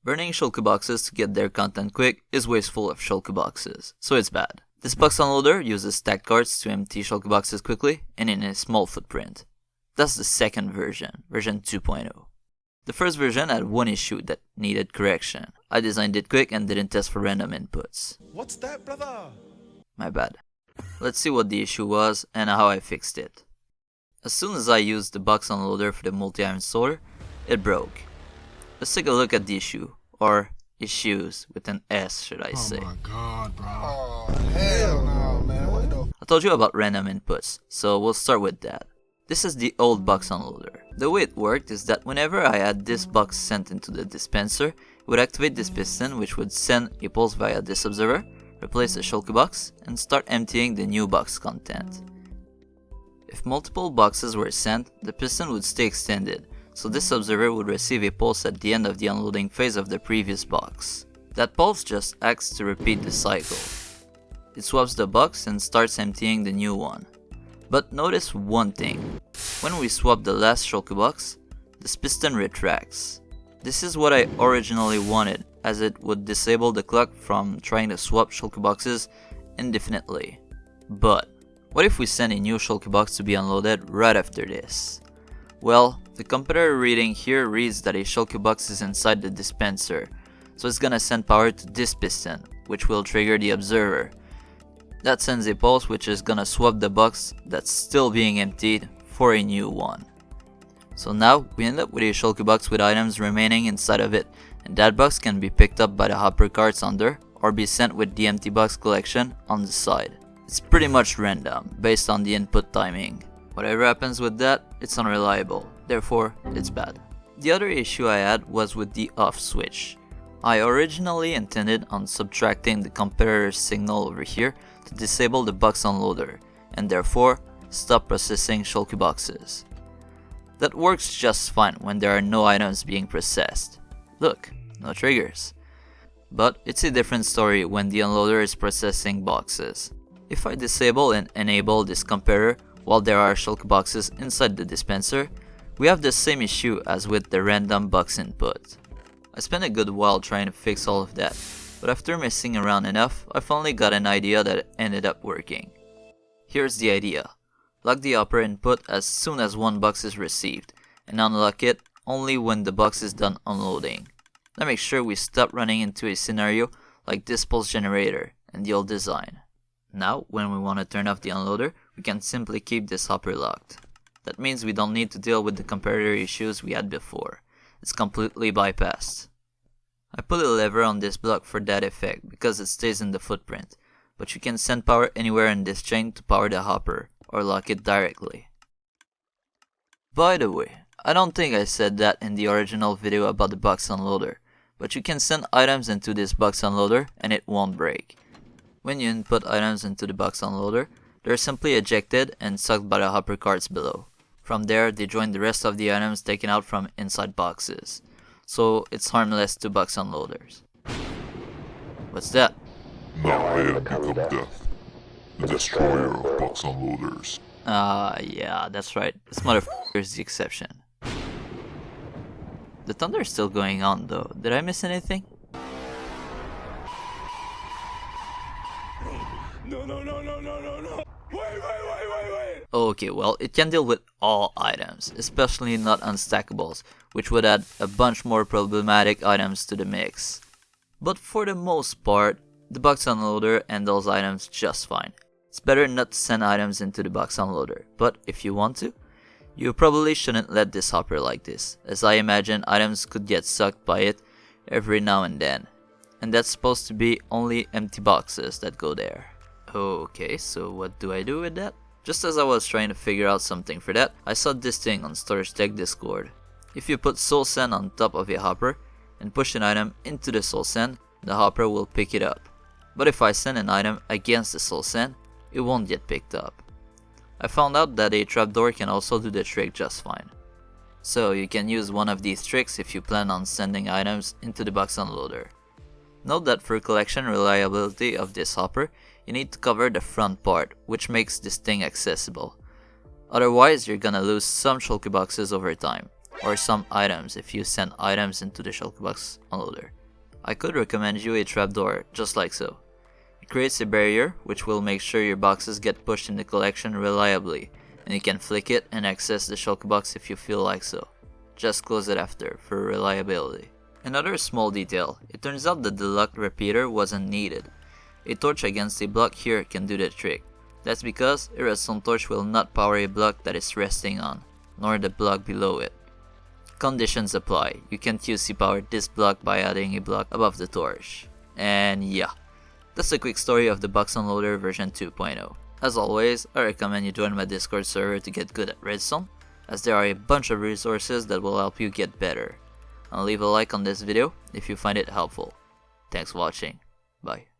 Burning shulker boxes to get their content quick is wasteful of shulker boxes, so it's bad. This box unloader uses stacked carts to empty shulker boxes quickly and in a small footprint. That's the second version, version 2.0. The first version had one issue that needed correction. I designed it quick and didn't test for random inputs. What's that, brother? My bad. Let's see what the issue was and how I fixed it. As soon as I used the box unloader for the multi-iron sorter, it broke. Let's take a look at the issue, or issues with an S, should I say. Oh my god, bro. Oh, hell no, man. What the? I told you about random inputs, so we'll start with that. This is the old box unloader. The way it worked is that whenever I had this box sent into the dispenser, it would activate this piston, which would send a pulse via this observer, replace the shulker box, and start emptying the new box content. If multiple boxes were sent, the piston would stay extended, so this observer would receive a pulse at the end of the unloading phase of the previous box. That pulse just acts to repeat the cycle. It swaps the box and starts emptying the new one. But notice one thing. When we swap the last shulker box, this piston retracts. This is what I originally wanted, as it would disable the clock from trying to swap shulker boxes indefinitely. But what if we send a new shulker box to be unloaded right after this? Well, the computer reading here reads that a shulker box is inside the dispenser, so it's gonna send power to this piston, which will trigger the observer. That sends a pulse which is gonna swap the box that's still being emptied for a new one. So now we end up with a shulker box with items remaining inside of it, and that box can be picked up by the hopper carts under or be sent with the empty box collection on the side. It's pretty much random based on the input timing. Whatever happens with that, it's unreliable, therefore it's bad. The other issue I had was with the off switch. I originally intended on subtracting the comparator's signal over here to disable the box unloader, and therefore stop processing shulker boxes. That works just fine when there are no items being processed. Look, no triggers. But it's a different story when the unloader is processing boxes. If I disable and enable this comparator while there are shulker boxes inside the dispenser, we have the same issue as with the random box input. I spent a good while trying to fix all of that, but after messing around enough, I finally got an idea that ended up working. Here's the idea. Lock the upper input as soon as one box is received, and unlock it only when the box is done unloading. That makes sure we stop running into a scenario like this pulse generator and the old design. Now, when we want to turn off the unloader, we can simply keep this hopper locked. That means we don't need to deal with the comparator issues we had before. It's completely bypassed. I put a lever on this block for that effect because it stays in the footprint, but you can send power anywhere in this chain to power the hopper, or lock it directly. By the way, I don't think I said that in the original video about the box unloader, but you can send items into this box unloader and it won't break. When you input items into the box unloader, they're simply ejected and sucked by the hopper carts below. From there, they join the rest of the items taken out from inside boxes, so it's harmless to box unloaders. What's that? Now I have become Death, the destroyer of box unloaders. Yeah, that's right. This motherfucker is the exception. The thunder is still going on though. Did I miss anything? No. Wait. Okay, well, it can deal with all items, especially not unstackables, which would add a bunch more problematic items to the mix. But for the most part, the box unloader handles items just fine. It's better not to send items into the box unloader, but if you want to, you probably shouldn't let this hopper like this, as I imagine items could get sucked by it every now and then. And that's supposed to be only empty boxes that go there. Okay, so what do I do with that? Just as I was trying to figure out something for that, I saw this thing on Storage Tech Discord. If you put soul sand on top of a hopper and push an item into the soul sand, the hopper will pick it up. But if I send an item against the soul sand, it won't get picked up. I found out that a trapdoor can also do the trick just fine. So you can use one of these tricks if you plan on sending items into the box unloader. Note that for collection reliability of this hopper, you need to cover the front part, which makes this thing accessible. Otherwise, you're gonna lose some shulker boxes over time. or some items if you send items into the shulkerbox unloader. I could recommend you a trapdoor just like so. It creates a barrier which will make sure your boxes get pushed in the collection reliably, and you can flick it and access the shulkerbox if you feel like so. Just close it after for reliability. Another small detail, it turns out that the lock repeater wasn't needed. A torch against a block here can do the trick. That's because a redstone torch will not power a block that is resting on, nor the block below it. Conditions apply, you can't QC power this block by adding a block above the torch. And yeah, that's a quick story of the Box Unloader version 2.0. As always, I recommend you join my Discord server to get good at redstone, as there are a bunch of resources that will help you get better. And leave a like on this video if you find it helpful. Thanks for watching, bye.